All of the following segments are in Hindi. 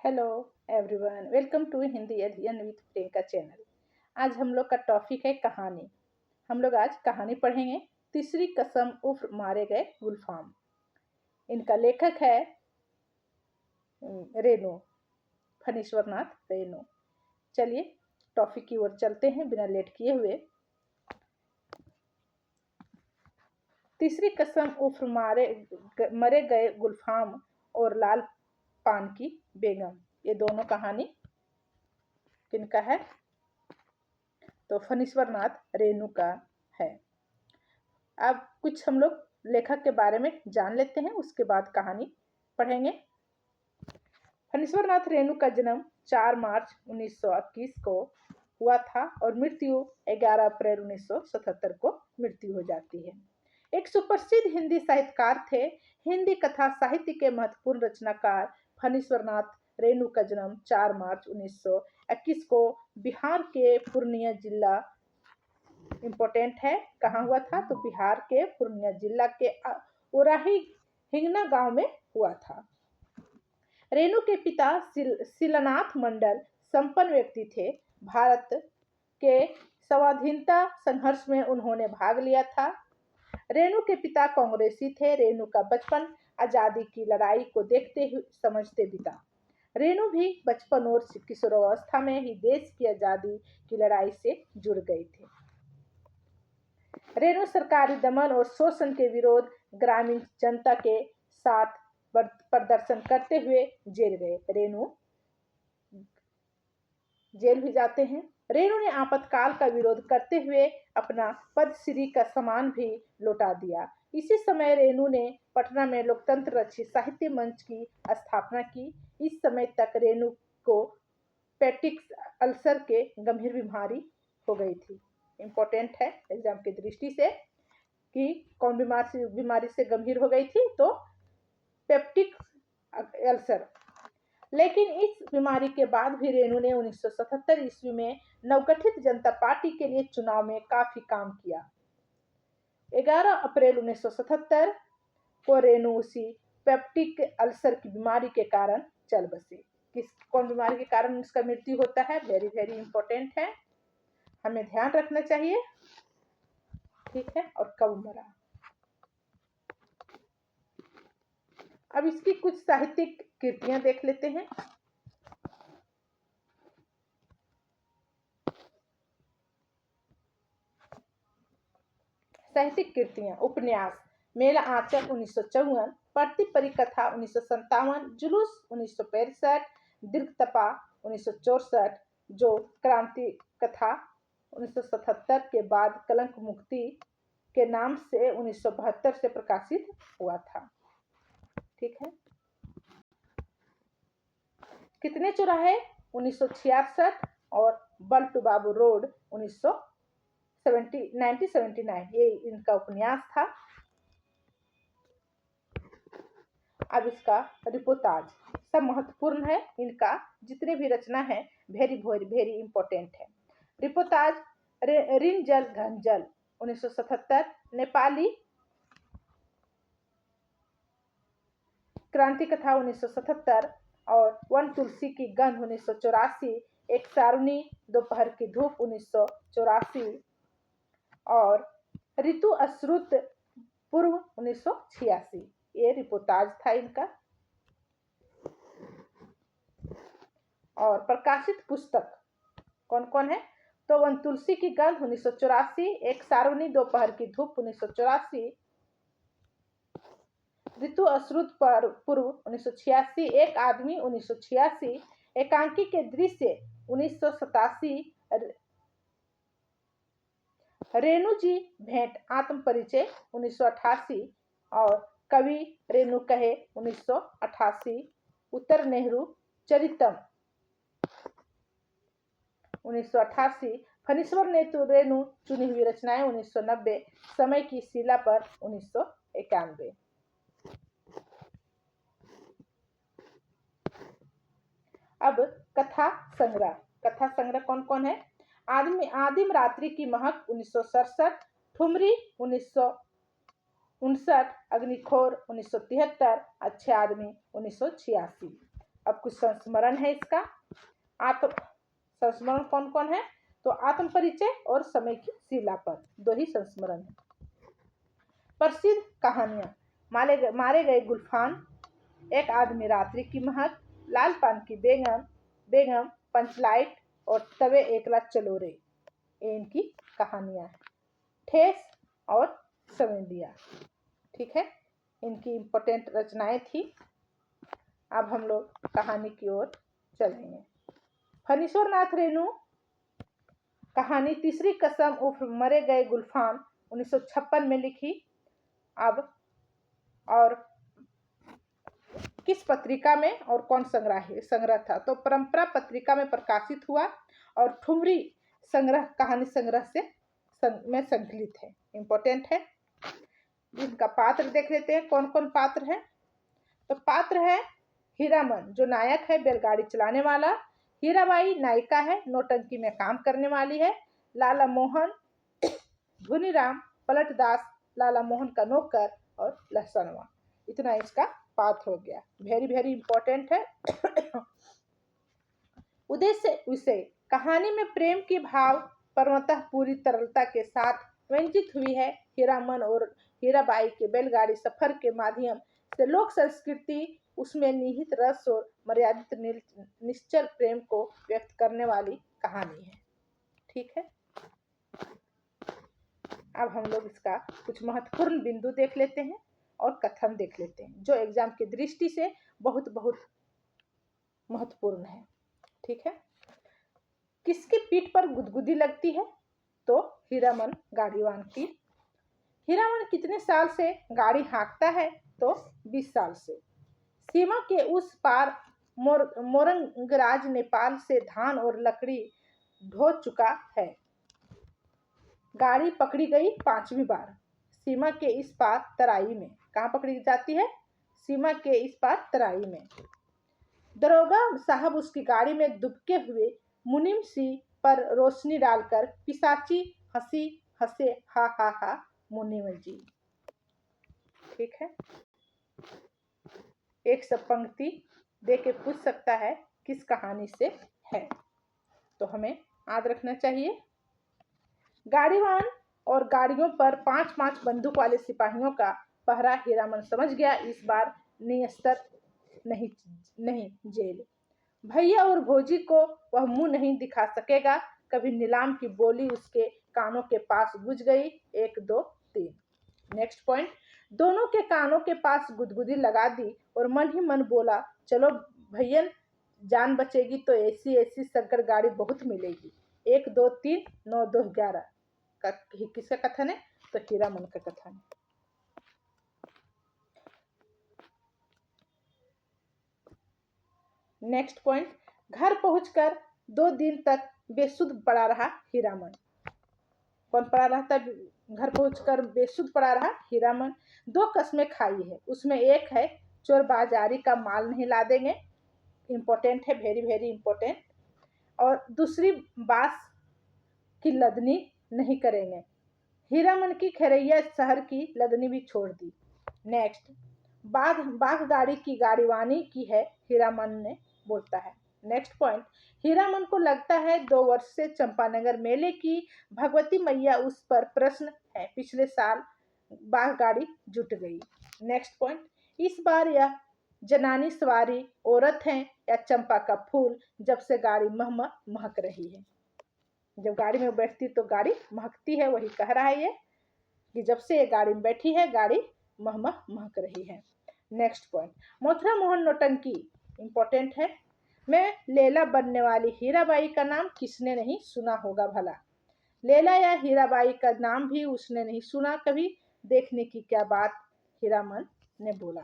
Hello everyone, welcome to Hindi अध्ययन विद प्रियंका चैनल। आज हम लोग का टॉपिक है कहानी। हम लोग आज कहानी पढ़ेंगे। तीसरी कसम उर्फ मारे गए गुलफाम। इनका लेखक है रेणु, फणीश्वरनाथ रेणु। चलिए टॉपिक की ओर चलते हैं बिना लेट किए हुए। तीसरी कसम उर्फ मरे गए गुलफाम और लाल पान की बेगम, ये दोनों कहानी किनका है? तो फणीश्वरनाथ रेणु का है। अब कुछ हम लोग लेखक के बारे में जान लेते हैं, उसके बाद कहानी पढ़ेंगे। फणीश्वरनाथ रेणु का जन्म 4 मार्च 1921 को हुआ था और मृत्यु 11 अप्रैल 1977 को मृत्यु हो जाती है। एक सुप्रसिद्ध हिंदी साहित्यकार थे। हिंदी कथा साहित्य के महत्वपूर्ण रचनाकार फणीश्वरनाथ रेणु का जन्म 4 मार्च 1921 को बिहार के पूर्णिया जिला, इम्पोर्टेंट है कहाँ हुआ था, तो बिहार के पूर्णिया जिला के ओराही हिंगना गांव में हुआ था। रेणु के पिता शिलानाथ मंडल संपन्न व्यक्ति थे। भारत के स्वाधीनता संघर्ष में उन्होंने भाग लिया था। रेणु के पिता कांग्रेसी थे। रेणु का बचपन आजादी की लड़ाई को देखते हुए समझते बीता। रेणु भी बचपन और किशोरावस्था में ही देश की आजादी की लड़ाई से जुड़ गई थी। रेणु सरकारी दमन और शोषण के विरोध ग्रामीण जनता के साथ प्रदर्शन करते हुए जेल गए। रेणु जेल भी जाते हैं। रेणु ने आपातकाल का विरोध करते हुए अपना पद्मश्री का सम्मान भी लौटा दिया। इसी समय रेणु ने पटना में लोकतंत्र रक्षी साहित्य मंच की स्थापना की। इस समय तक रेणु को पेप्टिक अल्सर के गंभीर बीमारी हो गई थी। इम्पोर्टेंट है एग्जाम की दृष्टि से कि कौन बीमारी से गंभीर हो गई थी, तो पेप्टिक अल्सर। लेकिन इस बीमारी के बाद भी रेणु ने 1977 ईस्वी में नवगठित जनता पार्टी के लिए चुनाव में काफी काम किया। 11 अप्रैल 1977 को रेणु उसी पेप्टिक अल्सर की बीमारी के कारण चल बसी। कौन बीमारी के कारण उसका मृत्यु होता है, वेरी वेरी इंपॉर्टेंट है, हमें ध्यान रखना चाहिए, ठीक है। और कब मरा। अब इसकी कुछ साहित्यिक कृतियां देख लेते हैं। साहित्यिक कृतियां: उपन्यास मेला आंचल 1954, प्रति परिकथा 1957, जुलूस 1965, दीर्घतपा 1964, जो क्रांति कथा 1977 के बाद कलंक मुक्ति के नाम से 1972 से प्रकाशित हुआ था, ठीक है। कितने चौराहे 1966 और बल्टू बाबू रोड 1979, ये इनका उपन्यास था। अब इसका रिपोर्टाज सब महत्वपूर्ण है, इनका जितने भी रचना है वेरी वेरी इंपॉर्टेंट है। रिपोर्टाज ऋण जल घन जल 1977, नेपाली क्रांति कथा 1977 और वन तुलसी की गंध 1984, एक सारुणी दोपहर की धूप 1984 और ऋतु अश्रुत पूर्व 1986, ये रिपोर्टाज था इनका। और प्रकाशित पुस्तक कौन कौन है, तो वन तुलसी की गंध 1984, एक सारुणी दोपहर की धूप 1984, ऋतु अश्रुत पूर्व 1986, एक आदमी 1986, एकांकी के दृश्य 1987, रेणु जी भेंट आत्म परिचय 1988 और कवि रेणु कहे 1988, उत्तर नेहरू चरितम 1988, फणीश्वर ने तो रेणु चुनी हुई रचनाएं 1990, समय की शिला पर 1991। अब कथा संग्रह। कथा संग्रह कौन कौन है? आदिम रात्रि की महक 1967, ठुमरी 1959, अग्निखोर 1973, अच्छे आदमी 1986। अब कुछ संस्मरण है इसका। आत्म संस्मरण कौन कौन है? तो आत्म परिचय और समय की शिला पर, दो ही संस्मरण है। प्रसिद्ध कहानियां, मारे गए गुलफान, एक आदमी रात्रि की महक, लाल पान की बेगम, पंचलाइट और तवे एकला चलो रे, ये इनकी कहानियां हैं। ठेस और समय दिया, ठीक है, इनकी इम्पोर्टेंट रचनाएं थी। अब हम लोग कहानी की ओर चलेंगे। फणीश्वर नाथ रेणु कहानी तीसरी कसम उर्फ मरे गए गुलफान 1956 में लिखी। अब और किस पत्रिका में और कौन संग्रह था? तो परंपरा पत्रिका में प्रकाशित हुआ और ठुमरी संग्रह कहानी संग्रह में संकलित है, इम्पोर्टेंट है। इनका पात्र देख लेते हैं, कौन कौन पात्र है। तो पात्र है हीरामन जो नायक है, बैलगाड़ी चलाने वाला। हीराबाई नायिका है, नौटंकी में काम करने वाली है। लाला मोहन धुनीराम पलटदास, लाला मोहन का नौकर और लहसनवा। इतना इसका पात्र हो गया, वेरी वेरी इंपॉर्टेंट है। उद्देश्य विषय, कहानी में प्रेम की भाव परमतः पूरी तरलता के साथ व्यंजित हुई है। हीरामन और हीराबाई के बैलगाड़ी सफर के माध्यम से लोक संस्कृति, उसमें निहित रस और मर्यादित निश्चल प्रेम को व्यक्त करने वाली कहानी है, ठीक है। अब हम लोग इसका कुछ महत्वपूर्ण बिंदु देख लेते हैं और कथन देख लेते हैं, जो एग्जाम की दृष्टि से बहुत बहुत महत्वपूर्ण है, ठीक है। किसकी पीठ पर गुदगुदी लगती है? तो हीरामन गाड़ीवान की। हीरामन कितने साल से गाड़ी हाँकता है? तो 20 साल से। सीमा के उस पार मोरंगराज नेपाल से धान और लकड़ी ढो चुका है। गाड़ी पकड़ी गई 5वीं बार सीमा के इस पार तराई में। कहाँ पकड़ी जाती है? सीमा के इस पार तराई में। दरोगा साहब उसकी गाड़ी में दुबके हुए मुनीम सिंह पर रोशनी डालकर पिशाची हंसी हंसे, हा हा हा मुनीम जी, ठीक है। एक सब पंक्ति दे के पूछ सकता है किस कहानी से है, तो हमें याद रखना चाहिए। गाड़ीवान और गाड़ियों पर 5-5 बंदूक वाले सिपाहियों का पहरा हीरामन समझ गया, इस बार निस्तर नहीं जेल। भैया और भौजी को वह मुंह नहीं दिखा सकेगा। कभी नीलाम की बोली उसके कानों के पास गुज गई, 1 2 3। नेक्स्ट पॉइंट, दोनों के कानों के पास गुदगुदी लगा दी और मन ही मन बोला, चलो भैया जान बचेगी तो ऐसी शंकर गाड़ी बहुत मिलेगी। 1 2 3 9 2 11 का किसका कथन है? तो हीरामन का कथन है। नेक्स्ट पॉइंट, घर पहुंचकर 2 दिन तक बेसुध पड़ा रहा हीरामन। कौन पड़ा रहता? घर पहुंचकर बेसुध पड़ा रहा हीरामन। 2 कस्में खाई है, उसमें एक है चोर बाजारी का माल नहीं ला देंगे, इंपॉर्टेंट है, वेरी वेरी इंपॉर्टेंट। और दूसरी बास की लदनी नहीं करेंगे। हीरामन की खैरैया शहर की लदनी भी छोड़ दी। नेक्स्ट, बाघ गाड़ी की गाड़ीवानी की है, हीरामन ने बोलता है। नेक्स्ट पॉइंट, हीरामन को लगता है 2 वर्ष से चंपानगर मेले की भगवती मैया उस पर प्रश्न है, पिछले साल बाघ गाड़ी जुट गई। नेक्स्ट पॉइंट, इस बार यह जनानी सवारी औरत है या चंपा का फूल, जब से गाड़ी महक रही है। जब गाड़ी में बैठती तो गाड़ी महकती है, वही कह रहा है ये कि जब से ये गाड़ी में बैठी है गाड़ी महक रही है। नेक्स्ट पॉइंट, मथुरा मोहन नौटंकी, इंपॉर्टेंट है। मैं लैला बनने वाली हीराबाई का नाम किसने नहीं सुना होगा भला? लैला या हीराबाई का नाम भी उसने नहीं सुना कभी, देखने की क्या बात, हीरामन ने बोला।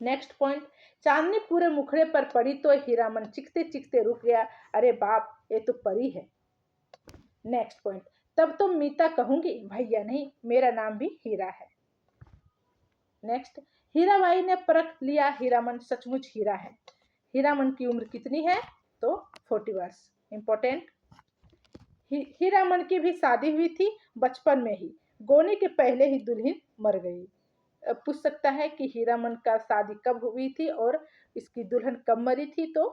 नेक्स्ट पॉइंट, चांदनी पूरे मुखड़े पर पड़ी तो हीरामन चिखते चिखते रुक गया, अरे बाप ये तो परी है। नेक्स्ट पॉइंट, तब तो मीता कहूंगी, भैया नहीं, मेरा नाम भी हीरा है। नेक्स्ट, हीराबाई ने परख लिया हीरामन सचमुच हीरा है। हीरामन की उम्र कितनी है? तो 40 वर्ष, इंपॉर्टेंट। हीरामन की भी शादी हुई थी बचपन में ही, गोने के पहले ही दुल्हन मर गई। पूछ सकता है कि हीरामन का शादी कब हुई थी और इसकी दुल्हन कब मरी थी, तो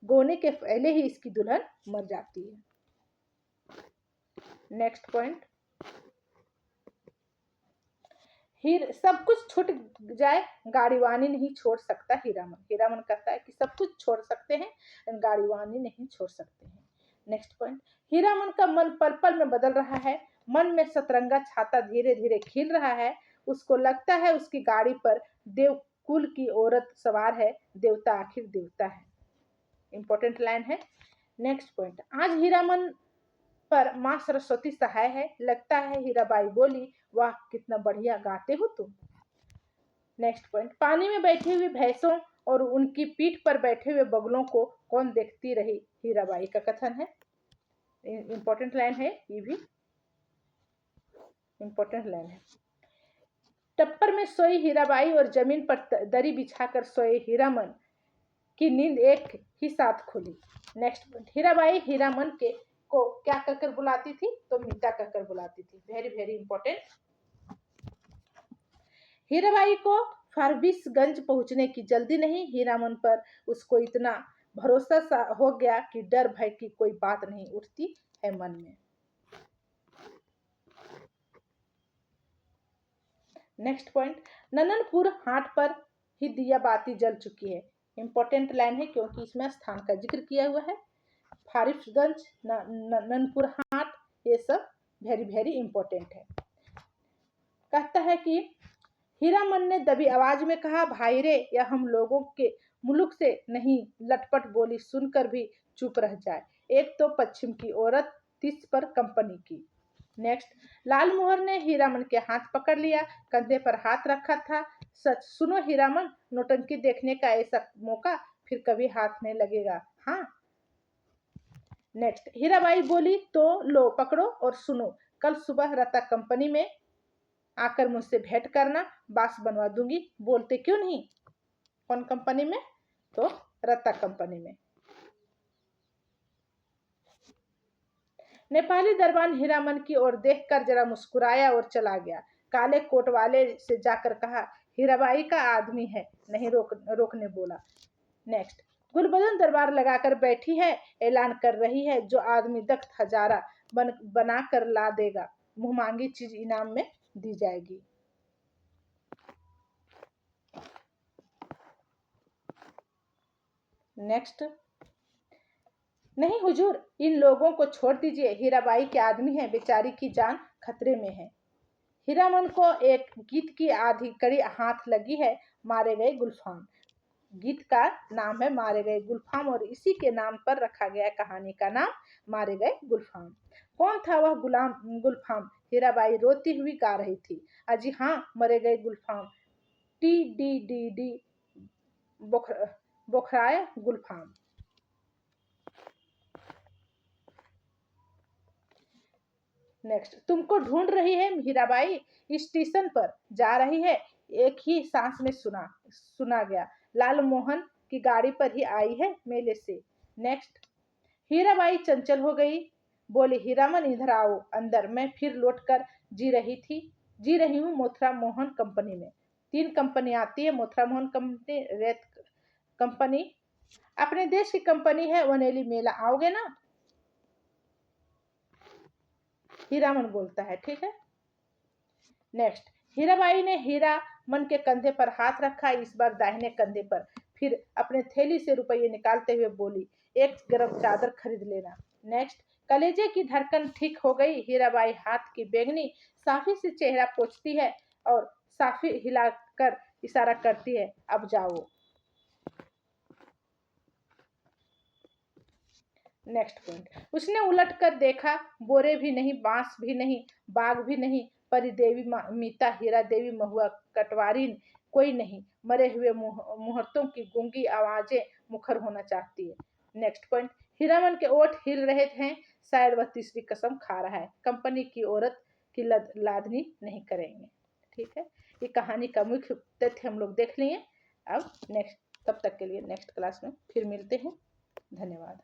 गोने के पहले ही इसकी दुल्हन मर जाती है। नेक्स्ट पॉइंट, सब कुछ छूट जाए, गाड़ीवानी नहीं छोड़ सकता हीरामन। हीरामन कहता है कि सब कुछ छोड़ सकते हैं, गाड़ीवानी नहीं छोड़ सकते हैं। नेक्स्ट पॉइंट, हीरामन का मन पल पल में बदल रहा है, मन में सतरंगा छाता धीरे धीरे खिल रहा है। उसको लगता है उसकी गाड़ी पर देवकुल की औरत सवार है, देवता आखिर देवता है। इंपॉर्टेंट लाइन है। नेक्स्ट पॉइंट, आज हीरामन पर माँ सरस्वती सहाय है, लगता है। हीराबाई बोली, वाह कितना बढ़िया गाते हो तुम। नेक्स्ट पॉइंट, पानी में बैठी हुई भैंसों और उनकी पीठ पर बैठे हुए बगलों को कौन देखती रही, हीराबाई का कथन है। इंपॉर्टेंट लाइन है, ये भी इंपॉर्टेंट लाइन है। टप्पर में सोई हीराबाई और जमीन पर दरी बिछाकर सोए हीरामन की नींद एक ही साथ खुली। नेक्स्ट पॉइंट, हीराबाई हीरामन के को क्या कहकर बुलाती थी, तो मीता कहकर बुलाती थी। Very very important. हीराबाई को फारबिसगंज पहुंचने की जल्दी नहीं, हीरामन पर उसको इतना भरोसा सा हो गया कि डर भय की कोई बात नहीं उठती है मन में। नेक्स्ट पॉइंट, नननपुर हाट पर ही दिया बाती जल चुकी है। इंपॉर्टेंट लाइन है क्योंकि इसमें स्थान का जिक्र किया हुआ है। फारिसगंज, नननपुर हाट, ये सब वेरी वेरी इंपॉर्टेंट है। कहता है कि हीरामन ने दबी आवाज में कहा, भाई रे, या हम लोगों के मुल्क से नहीं। लटपट बोली सुनकर भी चुप रह जाए, एक तो पश्चिम की औरत, तीस पर कंपनी की। नेक्स्ट, लालमोहर ने हीरामन के हाथ पकड़ लिया, कंधे पर हाथ रखा था। सच सुनो हीरामन, नौटंकी देखने का ऐसा मौका फिर कभी हाथ में लगेगा, हाँ। नेक्स्ट, हीराबाई बोली, तो लो पकड़ो और सुनो, कल सुबह रता कंपनी में आकर मुझसे भेंट करना, बास बनवा दूंगी। बोलते क्यों नहीं? कौन कंपनी में? तो रत्ता कंपनी में। नेपाली दरबान हीरामन की ओर देखकर जरा मुस्कुराया और चला गया। काले कोट वाले से जाकर कहा, हीराबाई का आदमी है, नहीं रोकने बोला। नेक्स्ट, गुलबदन दरबार लगाकर बैठी है, ऐलान कर रही है, जो आदमी दख्त हजारा बना कर ला देगा, मुंह मांगी चीज इनाम में दी जाएगी। नेक्स्ट, नहीं हुजूर, इन लोगों को छोड़ दीजिए, हीराबाई के आदमी है, बेचारी की जान खतरे में है। हीरामन को एक गीत की आधी कड़ी हाथ लगी है, मारे गए गुलफाम। गीत का नाम है मारे गए गुलफाम और इसी के नाम पर रखा गया कहानी का नाम मारे गए गुलफाम। कौन था वह गुलफाम? हीराबाई रोती हुई गा रही थी, अजी हाँ, मरे गए गुलफाम, टी डी डी डी बोखराए गुलफाम। नेक्स्ट, तुमको ढूंढ रही है हीराबाई, स्टेशन पर जा रही है, एक ही सांस में सुना गया। लालमोहन की गाड़ी पर ही आई है मेले से। नेक्स्ट, हीराबाई चंचल हो गई, बोली, हीरामन इधर आओ अंदर, मैं फिर लौटकर जी रही हूँ मोथरा मोहन कंपनी में। 3 कंपनी आती है, मोथरा मोहन कंपनी, रेत कंपनी, अपने देश की कंपनी है, वनेली मेला, आओगे ना? हीरामन बोलता है, ठीक है। नेक्स्ट, हीराबाई ने हीरामन के कंधे पर हाथ रखा, इस बार दाहिने कंधे पर, फिर अपने थैली से रुपये निकालते हुए बोली, एक गर्म चादर खरीद लेना। नेक्स्ट, कलेजे की धड़कन ठीक हो गई, हीराबाई हाथ की बैंगनी साफी से चेहरा पोंछती है और साफी हिलाकर इशारा करती है, अब जाओ। नेक्स्ट पॉइंट, उसने उलट कर देखा, बोरे भी नहीं, बांस भी नहीं, बाग भी नहीं, परी देवी मीता, हीरा देवी, महुआ, कटवारीन, कोई नहीं, मरे हुए मुहूर्तों की गूंगी आवाजें मुखर होना चाहती है। नेक्स्ट पॉइंट, हीरामन के ओठ हिल रहे हैं, शायद वह तीसरी कसम खा रहा है, कंपनी की औरत की लादनी नहीं करेंगे। ठीक है, ये कहानी का मुख्य तथ्य हम लोग देख लिए। अब नेक्स्ट, तब तक के लिए नेक्स्ट क्लास में फिर मिलते हैं। धन्यवाद।